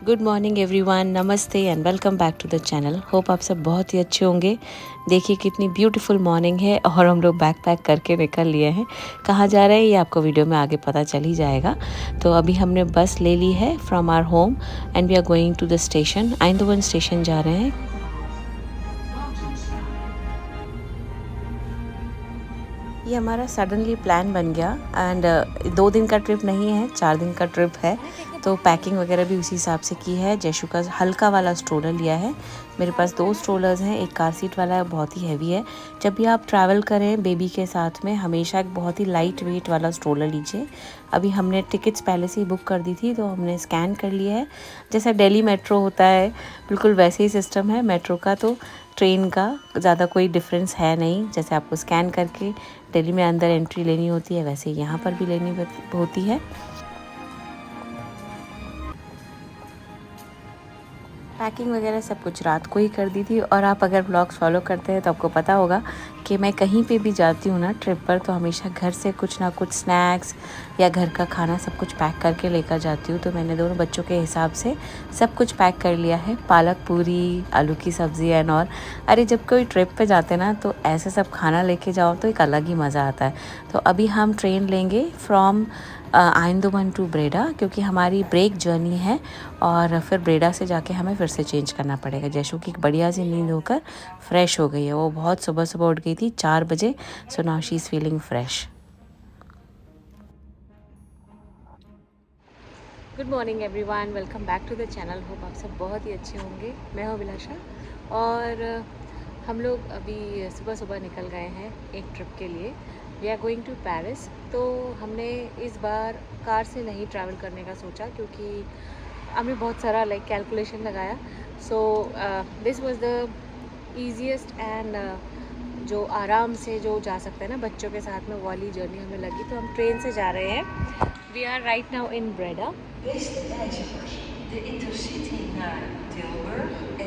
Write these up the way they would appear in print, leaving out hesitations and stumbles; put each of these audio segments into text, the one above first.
Good morning everyone, नमस्ते and welcome back to the channel. Hope आप सब बहुत ही अच्छे होंगे। देखिए कितनी ब्यूटीफुल मॉर्निंग है और हम लोग बैक पैक करके निकल लिए हैं। कहाँ जा रहे हैं ये आपको वीडियो में आगे पता चल ही जाएगा। तो अभी हमने बस ले ली है from our home and we are going to the station. Eindhoven station जा रहे हैं। ये हमारा सडनली प्लान बन गया एंड 2 दिन का ट्रिप नहीं है, 4 दिन का ट्रिप है। तो पैकिंग वगैरह भी उसी हिसाब से की है। जयशु का हल्का वाला स्ट्रोलर लिया है। मेरे पास 2 स्ट्रोलर्स हैं, एक कार सीट वाला है, बहुत ही हैवी है। जब भी आप ट्रैवल करें बेबी के साथ में हमेशा एक बहुत ही लाइट वेट वाला स्ट्रोलर लीजिए। अभी हमने टिकट्स पहले से ही बुक कर दी थी तो हमने स्कैन कर लिया है। जैसा दिल्ली मेट्रो होता है बिल्कुल वैसे ही सिस्टम है मेट्रो का। तो ट्रेन का ज़्यादा कोई डिफरेंस है नहीं। जैसे आपको स्कैन करके दिल्ली में अंदर एंट्री लेनी होती है वैसे यहाँ पर भी लेनी होती है। पैकिंग वगैरह सब कुछ रात को ही कर दी थी। और आप अगर ब्लॉग्स फॉलो करते हैं तो आपको पता होगा कि मैं कहीं पे भी जाती हूँ ना ट्रिप पर तो हमेशा घर से कुछ ना कुछ स्नैक्स या घर का खाना सब कुछ पैक करके लेकर जाती हूँ। तो मैंने दोनों बच्चों के हिसाब से सब कुछ पैक कर लिया है। पालक पूरी, आलू की सब्ज़ी एंड और अरे जब कोई ट्रिप पे जाते ना तो ऐसे सब खाना लेके जाओ तो एक अलग ही मज़ा आता है। तो अभी हम ट्रेन लेंगे फ्रॉम आइंदवन टू ब्रेडा क्योंकि हमारी ब्रेक जर्नी है और फिर ब्रेडा से जाके हमें फिर से चेंज करना पड़ेगा। जैशु की बढ़िया सी नींद होकर फ्रेश हो गई है। वो बहुत सुबह सुबह उठ गई थी 4 बजे। So now she is feeling fresh. Good morning everyone, welcome back to the channel. Hope आप सब बहुत ही अच्छे होंगे। मैं हूँ अभिलाषा और हम लोग अभी सुबह सुबह निकल गए हैं एक ट्रिप के लिए। We are going to Paris. तो हमने इस बार कार से नहीं ट्रैवल करने का सोचा क्योंकि हमने बहुत सारा कैलकुलेशन लगाया। So this was the easiest and जो आराम से जो जा सकते हैं ना बच्चों के साथ में, वो वाली जर्नी हमें लगी। तो हम ट्रेन से जा रहे हैं। We are right now in Breda.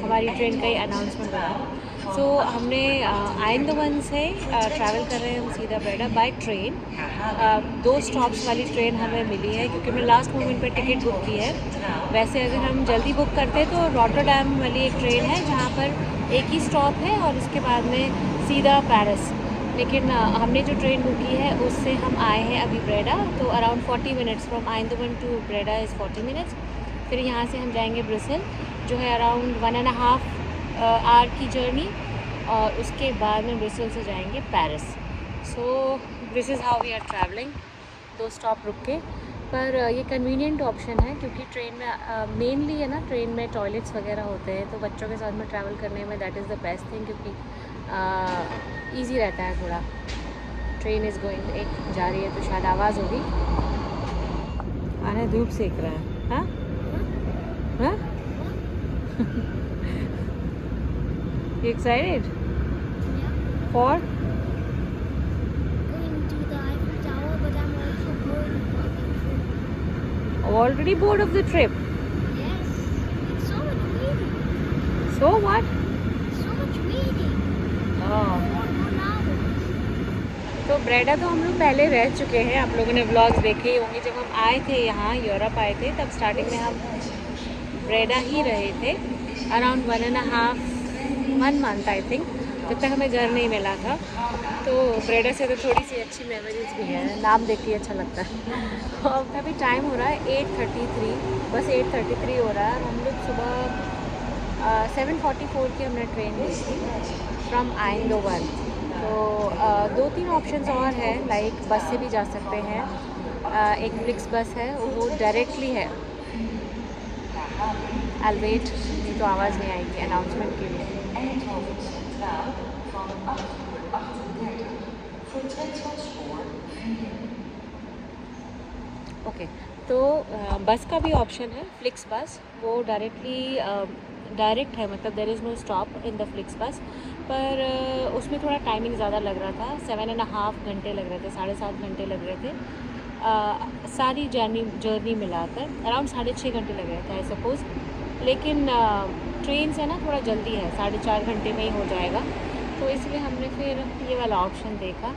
हमारी ट्रेन का ही अनाउंसमेंट हुआ। सो हमने आइंदवन से ट्रैवल कर रहे हैं हम सीधा ब्रेडा बाय ट्रेन। 2 स्टॉप्स वाली ट्रेन हमें मिली है क्योंकि हमने लास्ट मोमेंट पर टिकट बुक की है। वैसे अगर हम जल्दी बुक करते तो रॉटरडैम वाली एक ट्रेन है जहाँ पर एक ही स्टॉप है और उसके बाद में सीधा पेरिस। लेकिन हमने जो ट्रेन बुक की है उससे हम आए हैं अभी ब्रेडा। तो around 40 minutes from Eindhoven to Breda is 40 minutes. फिर यहाँ से हम जाएंगे ब्रिसल जो है अराउंड 1.5 आवर की जर्नी और उसके बाद में ब्रिसल से जाएंगे Paris. So this is how we are travelling. 2 stop रुक के। पर ये कन्वीनियंट ऑप्शन है क्योंकि ट्रेन में मेनली है ना ट्रेन में टॉयलेट्स वगैरह होते हैं तो बच्चों के साथ में ट्रैवल करने में that is the best thing क्योंकि ईजी रहता है थोड़ा। ट्रेन इज़ गोइंग, एक जा रही है तो शायद आवाज़ होगी। अरे धूप सेक रहा है। हाँ हाँ You excited? Yeah. For? Going to the Eiffel Tower, but I'm also bored of walking through. Already bored of the trip. Yes, it's so much waiting. So what? So much waiting. Oh. 4 hours. तो Breda तो हम लोग पहले रह चुके हैं। आप लोगों ने व्लॉग्स देखे ही होंगे। जब हम आए थे यहाँ यूरोप आए थे तब स्टार्टिंग में हम ब्रेडा ही रहे थे अराउंड 1 मंथ आई थिंक, जब तक हमें घर नहीं मिला था। तो ब्रेडा से तो थोड़ी सी अच्छी मेमोरीज भी हैं। नाम देख के अच्छा लगता है। अब अभी टाइम हो रहा है 8:33, बस 8:33 हो रहा है। हम लोग सुबह 7:44 की हमने ट्रेन ली थी फ्रॉम आइंदवन। तो 2-3 ऑप्शंस और हैं लाइक बस से भी जा सकते हैं। एक फ्लिक्स बस है वो डायरेक्टली है। I'll wait, नहीं तो आवाज़ नहीं आएगी अनाउंसमेंट के लिए। ओके तो बस का भी ऑप्शन है, फ्लिक्स बस। वो डायरेक्ट है, मतलब there is no stop in the Flix bus. पर उसमें थोड़ा टाइमिंग ज़्यादा लग रहा था। 7.5 घंटे लग रहे थे, 7.5 घंटे लग रहे थे। सारी जर्नी मिलाकर अराउंड 6.5 घंटे लग रहे थे आई सपोज़। लेकिन ट्रेन से ना थोड़ा जल्दी है, 4.5 घंटे में ही हो जाएगा। तो इसलिए हमने फिर ये वाला ऑप्शन देखा।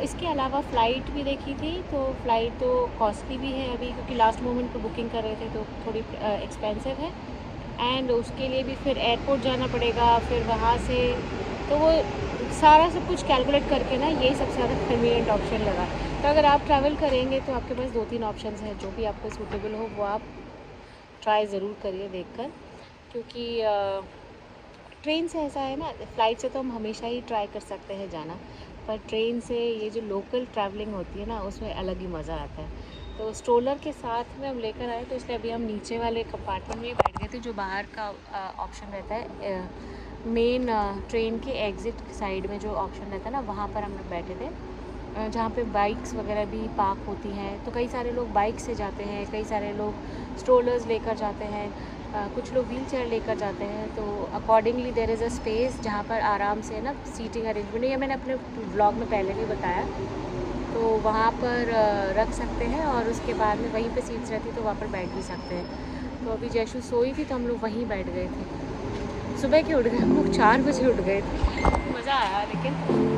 इसके अलावा फ़्लाइट भी देखी थी, तो फ़्लाइट तो कॉस्टली भी है अभी, क्योंकि लास्ट मोमेंट पे बुकिंग कर रहे थे तो थोड़ी एक्सपेंसिव है। एंड उसके लिए भी फिर एयरपोर्ट जाना पड़ेगा, फिर वहाँ से, तो वो सारा सब कुछ कैलकुलेट करके ना यही सबसे ज़्यादा कन्वीनियंट ऑप्शन लगा। तो अगर आप ट्रैवल करेंगे तो आपके पास 2-3 ऑप्शंस हैं, जो भी आपको सूटेबल हो वो आप ट्राई ज़रूर करिए देखकर, क्योंकि ट्रेन से ऐसा है ना, फ़्लाइट से तो हम हमेशा ही ट्राई कर सकते हैं जाना, पर ट्रेन से ये जो लोकल ट्रैवलिंग होती है ना, उसमें अलग ही मज़ा आता है। तो स्ट्रोलर के साथ में हम लेकर आए, तो इसलिए अभी हम नीचे वाले कंपार्टमेंट में ही बैठ गए थे, जो बाहर का ऑप्शन रहता है। मेन ट्रेन के एग्ज़िट साइड में जो ऑप्शन रहता है ना, वहाँ पर हम लोग बैठे थे, जहाँ पे बाइक्स वगैरह भी पार्क होती हैं। तो कई सारे लोग बाइक से जाते हैं, कई सारे लोग स्ट्रोलर्स लेकर जाते हैं, कुछ लोग व्हील चेयर लेकर जाते हैं। तो accordingly there is a space जहाँ पर आराम से ना सीटिंग अरेंजमेंट, ये मैंने अपने व्लॉग में पहले भी बताया, तो वहाँ पर रख सकते हैं, और उसके बाद में वहीं पे सीट्स रहती तो वहाँ पर बैठ भी सकते हैं। तो अभी जैशु सोई थी तो हम लोग वहीं बैठ गए थे। सुबह के उठ गए हम लोग, 4 बजे उठ गए थे, मज़ा आया लेकिन।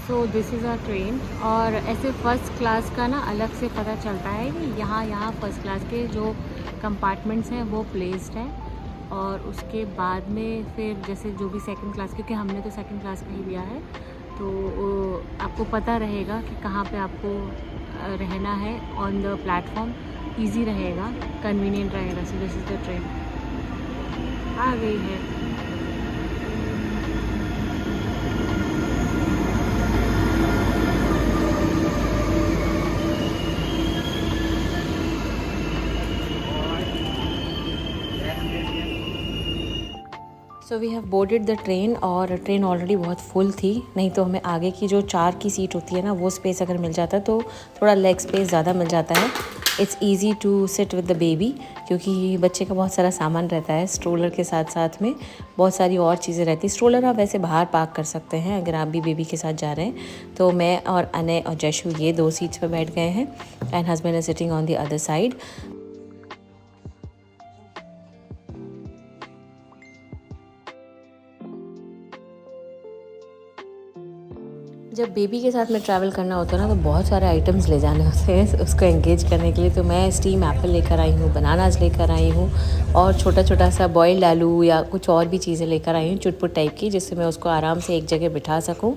So this is our train, और ऐसे फ़र्स्ट क्लास का ना अलग से पता चलता है कि यहाँ फ़र्स्ट क्लास के जो कंपार्टमेंट्स हैं वो प्लेस्ड है, और उसके बाद में फिर जैसे जो भी सेकंड क्लास, क्योंकि हमने तो सेकंड क्लास का ही लिया है, तो आपको पता रहेगा कि कहाँ पे आपको रहना है ऑन द प्लेटफॉर्म, ईजी रहेगा, कन्वीनियंट रहेगा। So this is the train आ गई है। So we have boarded the train, और ट्रेन ऑलरेडी बहुत फुल थी, नहीं तो हमें आगे की जो 4 की सीट होती है ना, वो स्पेस अगर मिल जाता तो थोड़ा लेग स्पेस ज़्यादा मिल जाता है। It's easy to sit with the baby, क्योंकि बच्चे का बहुत सारा सामान रहता है, स्ट्रोलर के साथ साथ में बहुत सारी और चीज़ें रहती हैं। स्ट्रोलर आप वैसे बाहर पार्क कर सकते हैं अगर आप भी बेबी के साथ जा रहे हैं। तो मैं और अनय और जैशु ये 2 सीट्स पर बैठ गए हैं, and husband is sitting on the other side. जब बेबी के साथ में ट्रैवल करना होता है ना, तो बहुत सारे आइटम्स ले जाने होते हैं उसको एंगेज करने के लिए। तो मैं स्टीम एप्पल लेकर आई हूँ, बनानास लेकर आई हूँ, और छोटा छोटा सा बॉइल्ड आलू या कुछ और भी चीज़ें लेकर आई हूँ चुटपुट टाइप की, जिससे मैं उसको आराम से एक जगह बिठा सकूँ।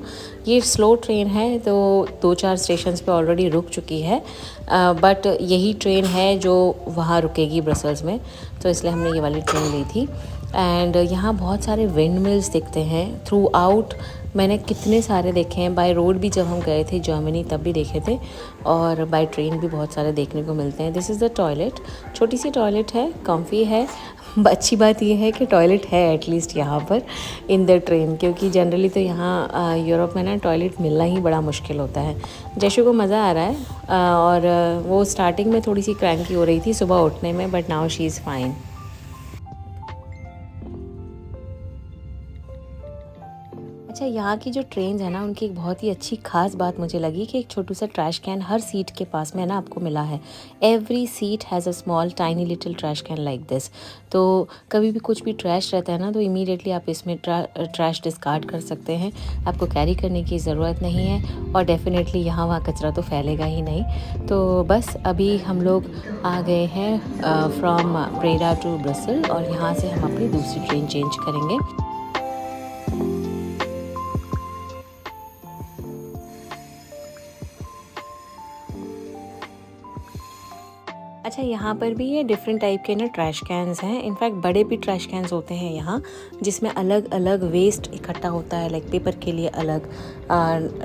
ये स्लो ट्रेन है, तो 2-4 स्टेशन पे ऑलरेडी रुक चुकी है, बट यही ट्रेन है जो वहाँ रुकेगी ब्रसल्स में, तो इसलिए हमने ये वाली ट्रेन ली थी। एंड यहाँ बहुत सारे विंड मिल्स दिखते हैं थ्रू आउट। मैंने कितने सारे देखे हैं, बाय रोड भी जब हम गए थे जर्मनी तब भी देखे थे, और बाय ट्रेन भी बहुत सारे देखने को मिलते हैं। दिस इज़ द टॉयलेट, छोटी सी टॉयलेट है, कम्फी है। अच्छी बात यह है कि टॉयलेट है एटलीस्ट यहाँ पर इन द ट्रेन, क्योंकि जनरली तो यहाँ यूरोप में ना टॉयलेट मिलना ही बड़ा मुश्किल होता है। जैशु को मज़ा आ रहा है, और वो स्टार्टिंग में थोड़ी सी क्रैंकी हो रही थी सुबह उठने में, but now she is fine. अच्छा, यहाँ की जो ट्रेन्स है ना, उनकी एक बहुत ही अच्छी खास बात मुझे लगी कि एक छोटू सा ट्रैश कैन हर सीट के पास में ना आपको मिला है। Every seat has a small tiny little trash can like this. तो कभी भी कुछ भी ट्रैश रहता है ना, तो इमीडिएटली आप इसमें ट्रैश डिस्कार्ड कर सकते हैं, आपको कैरी करने की ज़रूरत नहीं है, और डेफिनेटली यहाँ वहाँ कचरा तो फैलेगा ही नहीं। तो बस अभी हम लोग आ गए हैं फ्रॉम ब्रेडा टू ब्रसल, और यहाँ से हम अपनी दूसरी ट्रेन चेंज करेंगे। अच्छा, यहाँ पर भी ये डिफरेंट टाइप के ना ट्रैश कैन्स हैं। इनफैक्ट बड़े भी ट्रैश कैन्स होते हैं यहाँ, जिसमें अलग अलग वेस्ट इकट्ठा होता है, लाइक पेपर के लिए अलग,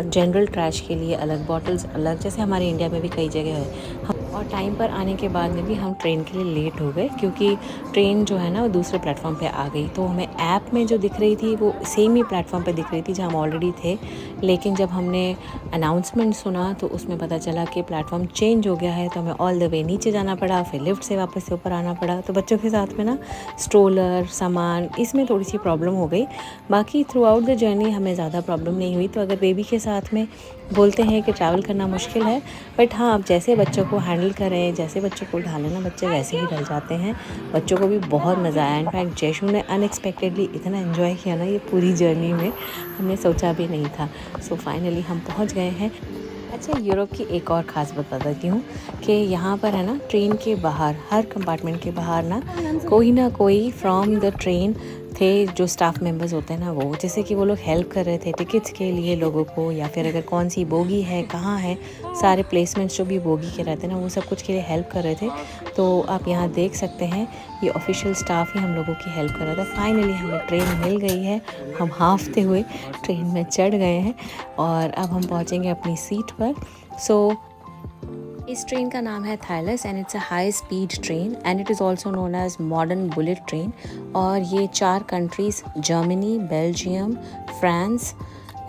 जनरल ट्रैश के लिए अलग, बॉटल्स अलग, जैसे हमारे इंडिया में भी कई जगह है। और टाइम पर आने के बाद में भी हम ट्रेन के लिए लेट हो गए, क्योंकि ट्रेन जो है ना वो दूसरे प्लेटफॉर्म पे आ गई। तो हमें ऐप में जो दिख रही थी वो सेम ही प्लेटफॉर्म पे दिख रही थी जहाँ हम ऑलरेडी थे, लेकिन जब हमने अनाउंसमेंट सुना तो उसमें पता चला कि प्लेटफॉर्म चेंज हो गया है, तो हमें ऑल द वे नीचे जाना पड़ा, फिर लिफ्ट से वापस से ऊपर आना पड़ा। तो बच्चों के साथ में ना स्ट्रोलर सामान इसमें थोड़ी सी प्रॉब्लम हो गई। बाकी थ्रू आउट द जर्नी हमें ज़्यादा प्रॉब्लम नहीं हुई। तो अगर बेबी के साथ में बोलते हैं कि ट्रैवल करना मुश्किल है, बट हाँ, आप जैसे बच्चों को हैंडल करें, जैसे बच्चों को ढालें ना, बच्चे वैसे ही ढल जाते हैं। बच्चों को भी बहुत मज़ा आया। इनफैक्ट जयशु ने अनएक्सपेक्टेडली इतना एंजॉय किया ना ये पूरी जर्नी में, हमने सोचा भी नहीं था। सो फाइनली हम पहुंच गए हैं। अच्छा, यूरोप की एक और ख़ास बता देती हूँ कि यहाँ पर है ना ट्रेन के बाहर, हर कंपार्टमेंट के बाहर ना कोई फ्रॉम द ट्रेन थे, जो स्टाफ मेंबर्स होते हैं ना, वो जैसे कि वो लोग हेल्प कर रहे थे टिकट्स के लिए लोगों को, या फिर अगर कौन सी बोगी है, कहाँ है, सारे प्लेसमेंट्स जो भी बोगी के रहते हैं ना, वो सब कुछ के लिए हेल्प कर रहे थे। तो आप यहाँ देख सकते हैं ये ऑफिशियल स्टाफ ही हम लोगों की हेल्प कर रहा था। फाइनली हमें ट्रेन मिल गई है, हम हांफते हुए ट्रेन में चढ़ गए हैं और अब हम पहुँचेंगे अपनी सीट पर। सो इस ट्रेन का नाम है Thalys and it's a high speed train and it is also known as modern bullet train. और ये 4 countries Germany, Belgium, France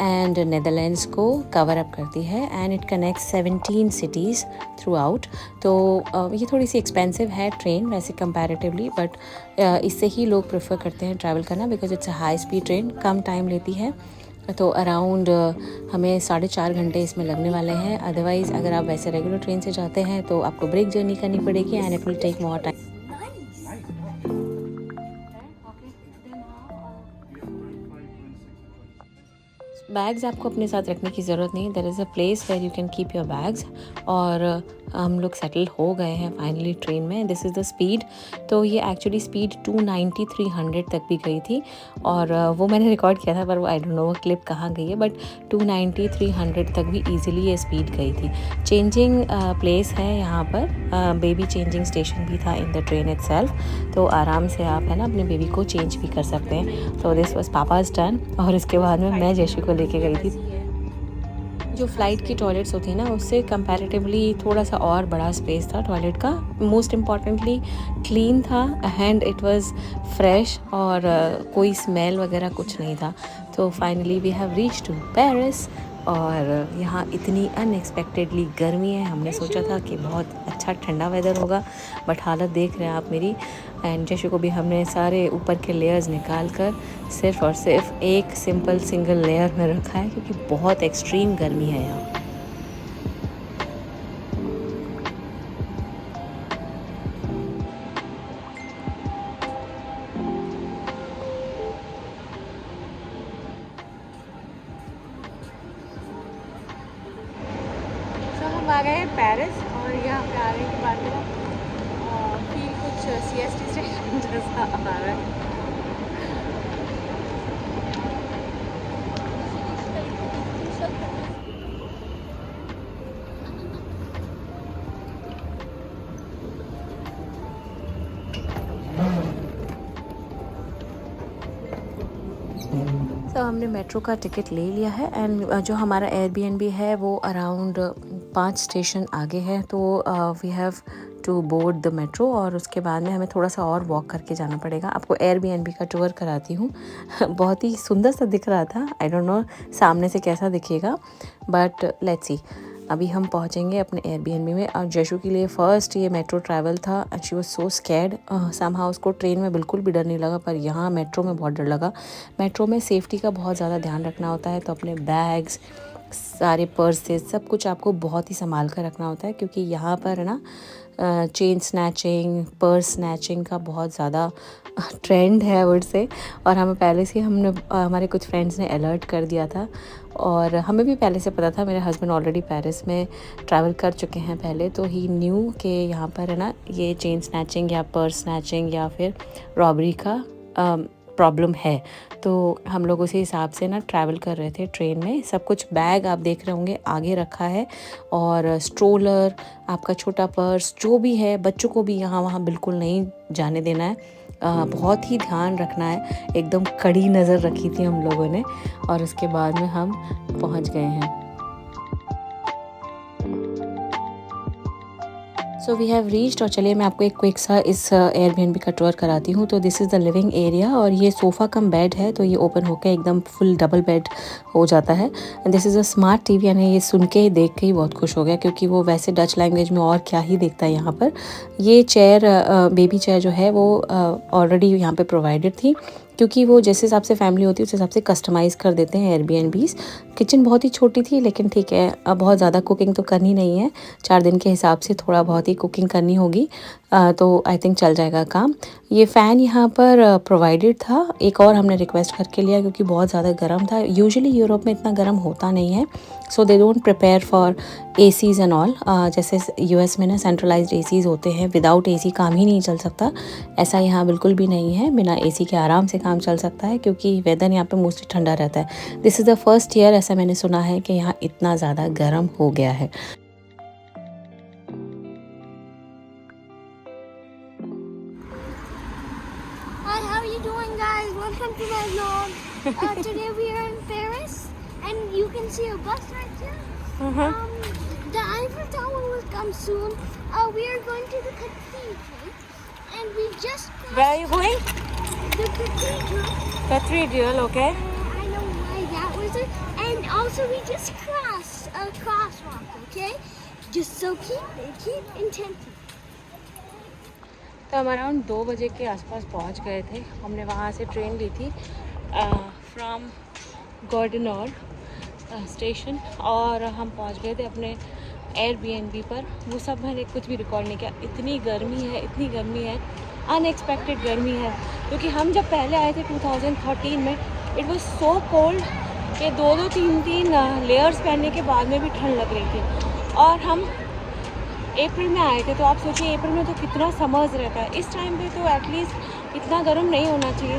and Netherlands को कवर अप करती है and it connects 17 cities throughout. तो ये थोड़ी सी एक्सपेंसिव है ट्रेन वैसे कंपैरेटिवली, बट इससे ही लोग प्रेफर करते हैं ट्रैवल करना, because it's a high speed train, कम टाइम लेती है। तो अराउंड हमें 4.5 घंटे इसमें लगने वाले हैं। अदरवाइज़ अगर आप वैसे रेगुलर ट्रेन से जाते हैं तो आपको ब्रेक जर्नी करनी पड़ेगी and it will take more time. Bags आपको अपने साथ रखने की ज़रूरत नहीं, there is a place where you can keep your bags. और हम लोग सेटल हो गए हैं फाइनली ट्रेन में। This is the speed. तो ये एक्चुअली स्पीड 290 300 तक भी गई थी, और वो मैंने रिकॉर्ड किया था, पर वो आई डोंट नो वो क्लिप कहाँ गई है, बट 290 300 तक भी ईजिली ये स्पीड गई थी। चेंजिंग प्लेस है यहाँ पर, बेबी चेंजिंग स्टेशन भी था इन द ट्रेन इटसेल्फ, तो आराम से आप है ना अपने बेबी को चेंज भी कर सकते हैं। तो दिस वाज पापाज टर्न, और इसके बाद में मैं जयशु को लेके गई थी। जो फ़्लाइट की टॉयलेट्स होती हैं ना, उससे कंपैरेटिवली थोड़ा सा और बड़ा स्पेस था टॉयलेट का। मोस्ट इम्पॉर्टेंटली क्लीन था एंड इट वाज फ्रेश, और कोई स्मेल वगैरह कुछ नहीं था। तो finally we have reach to Paris. और यहाँ इतनी अनएक्सपेक्टेडली गर्मी है, हमने सोचा था कि बहुत अच्छा ठंडा वेदर होगा, बट हालत देख रहे हैं आप मेरी। एंड जैसे को भी हमने सारे ऊपर के लेयर्स निकाल कर सिर्फ और सिर्फ एक सिंगल लेयर में रखा है, क्योंकि बहुत एक्सट्रीम गर्मी है यहाँ। हम आ गए हैं पेरिस, और यहाँ पे आने के बाद फील कुछ सीएसटी स्टेशन जैसा आ रहा है। तो हमने मेट्रो का टिकट ले लिया है एंड जो हमारा एयरबीएनबी है वो अराउंड 5 स्टेशन आगे है। तो we have to board the metro, और उसके बाद में हमें थोड़ा सा और वॉक करके जाना पड़ेगा। आपको एयरबीएनबी का टूर कराती हूँ। बहुत ही सुंदर सा दिख रहा था, आई डोंट नो सामने से कैसा दिखेगा, बट लेट्स सी। अभी हम पहुँचेंगे अपने एयरबीएनबी में। और जयशु के लिए फ़र्स्ट ये मेट्रो ट्रैवल था and she was so scared. Somehow उसको ट्रेन में बिल्कुल भी डर नहीं लगा, पर यहाँ मेट्रो में बहुत डर लगा। मेट्रो में सेफ्टी का बहुत ज़्यादा ध्यान रखना होता है, तो अपने बैग्स, सारे पर्सेस, सब कुछ आपको बहुत ही संभाल कर रखना होता है, क्योंकि यहाँ पर है ना चेन स्नैचिंग, पर्स स्नैचिंग का बहुत ज़्यादा ट्रेंड है वुड से। और हमें पहले से हमने हमारे कुछ फ्रेंड्स ने अलर्ट कर दिया था, और हमें भी पहले से पता था। मेरे हस्बैंड ऑलरेडी पेरिस में ट्रैवल कर चुके हैं पहले, तो ही न्यू कि यहाँ पर है ना ये चेन स्नैचिंग या पर्स स्नैचिंग या फिर रॉबरी का प्रॉब्लम है। तो हम लोग उसी हिसाब से ना ट्रैवल कर रहे थे ट्रेन में। सब कुछ बैग आप देख रहे होंगे आगे रखा है, और स्ट्रोलर, आपका छोटा पर्स, जो भी है, बच्चों को भी यहाँ वहाँ बिल्कुल नहीं जाने देना है। बहुत ही ध्यान रखना है, एकदम कड़ी नज़र रखी थी हम लोगों ने, और उसके बाद में हम पहुँच गए हैं। सो वी हैव रीच्ड और चलिए मैं आपको एक क्विक सा इस एयरबीएनबी का टूर कराती हूँ। तो this is the living area और ये सोफ़ा कम बेड है, तो ये ओपन होकर एकदम फुल डबल बेड हो जाता है। And this is a smart TV, यानी ये सुन के देख के ही बहुत खुश हो गया, क्योंकि वो वैसे डच लैंग्वेज में और क्या ही देखता है यहाँ पर। ये चेयर बेबी चेयर जो है वो ऑलरेडी यहाँ पे प्रोवाइडेड थी, क्योंकि वो जिस हिसाब से फैमिली होती है उस हिसाब से कस्टमाइज़ कर देते हैं एयरबीएनबीज़। किचन बहुत ही छोटी थी, लेकिन ठीक है, अब बहुत ज़्यादा कुकिंग तो करनी नहीं है, 4 दिन के हिसाब से थोड़ा बहुत ही कुकिंग करनी होगी, तो आई थिंक चल जाएगा काम। ये फ़ैन यहाँ पर प्रोवाइडेड था, एक और हमने रिक्वेस्ट करके लिया क्योंकि बहुत ज़्यादा गर्म था। यूजुअली यूरोप में इतना गर्म होता नहीं है, so they don't prepare for ACs and all. जैसे यूएस में ना सेंट्रलाइज्ड एसीज़ होते हैं, विदाउट एसी काम ही नहीं चल सकता, ऐसा यहाँ बिल्कुल भी नहीं है। बिना एसी के आराम से काम चल सकता है, क्योंकि वेदर यहाँ पे मोस्टली ठंडा रहता है। This is the first year ऐसा मैंने सुना है कि यहाँ इतना ज़्यादा गर्म हो गया है। Hi, how are you doing, guys? Welcome to my vlog. Today we are in Paris, and you can see a bus right here. The Eiffel Tower will come soon. We are going to the cathedral, and we just crossed Where are you going? the cathedral. Cathedral, okay. I know why that was it. And also we just crossed a crosswalk, okay? Just so keep attentive. तो हम around 2 बजे के आसपास पहुंच गए थे। हमने वहाँ से ट्रेन ली थी फ्रॉम गॉर्डनॉर स्टेशन, और हम पहुंच गए थे अपने एयरबीएनबी पर। वो सब मैंने कुछ भी रिकॉर्ड नहीं किया, इतनी गर्मी है, अनएक्सपेक्टेड गर्मी है। क्योंकि हम जब पहले आए थे 2013 में, इट वाज सो कोल्ड कि 2-2, 3-3 लेयर्स पहनने के बाद में भी ठंड लग रही थी। और हम अप्रैल में आए थे, तो आप सोचिए अप्रैल में तो कितना समर्स रहता है। इस टाइम पे तो एटलीस्ट इतना गर्म नहीं होना चाहिए,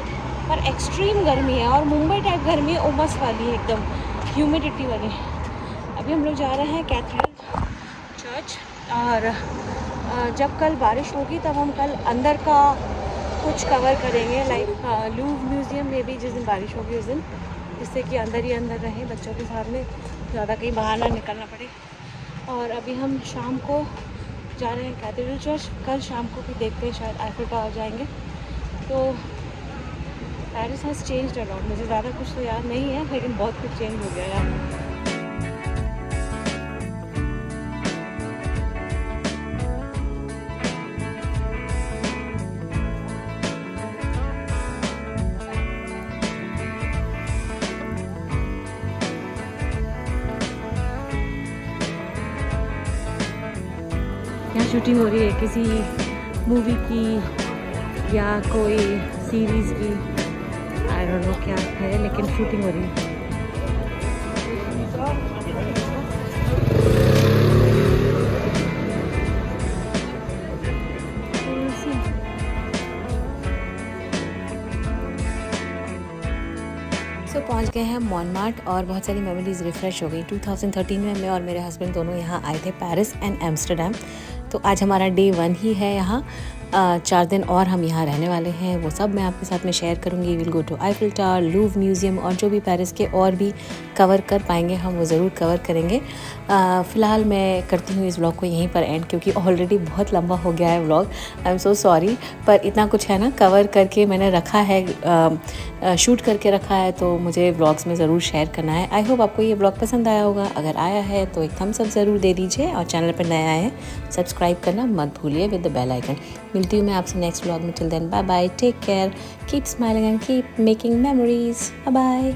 पर एक्सट्रीम गर्मी है, और मुंबई टाइप गर्मी है, उमस वाली है, एकदम ह्यूमिडिटी वाली। अभी हम लोग जा रहे हैं कैथेड्रल चर्च, और जब कल बारिश होगी तब हम कल अंदर का कुछ कवर करेंगे, लाइक लूव म्यूज़ियम में भी जिस दिन बारिश होगी उस दिन, जिससे कि अंदर ही अंदर रहें बच्चों के साथ में, ज़्यादा कहीं बाहर ना निकलना पड़े। और अभी हम शाम को जा रहे हैं कैथेड्रल चर्च, कल शाम को भी देखते हैं, शायद आईफिल टावर जाएंगे। तो Paris has changed a lot, मुझे ज़्यादा कुछ तो याद नहीं है, लेकिन बहुत कुछ चेंज हो गया यार। यहाँ शूटिंग हो रही है किसी मूवी की या कोई सीरीज़ की, आई डोंट नो क्या है, लेकिन शूटिंग हो रही है। सो पहुंच गए हैं मॉनमार्ट, और बहुत सारी मेमोरीज रिफ़्रेश हो गई। 2013 में मैं और मेरे हस्बैंड दोनों यहाँ आए थे, पेरिस एंड एम्स्टर्डम। तो आज हमारा डे 1 ही है यहाँ। 4 दिन और हम यहाँ रहने वाले हैं, वो सब मैं आपके साथ में शेयर करूँगी। Will go to Eiffel tower, Louvre museum, और जो भी पेरिस के और भी कवर कर पाएंगे हम वो ज़रूर कवर करेंगे। फ़िलहाल मैं करती हूँ इस व्लॉग को यहीं पर एंड, क्योंकि ऑलरेडी बहुत लंबा हो गया है vlog. I am so sorry, पर इतना कुछ है ना, कवर करके मैंने रखा है, शूट करके रखा है, तो मुझे व्लॉग्स में ज़रूर शेयर करना है। आई होप आपको ये व्लॉग पसंद आया होगा। अगर आया है तो एक थम्स अप ज़रूर दे दीजिए, और चैनल पर नया है सब्सक्राइब करना मत भूलिए विद द बेल आइकन। मिलती हूँ मैं आपसे नेक्स्ट व्लॉग में। Till then bye bye, take care, keep smiling and keep making memories. Bye bye.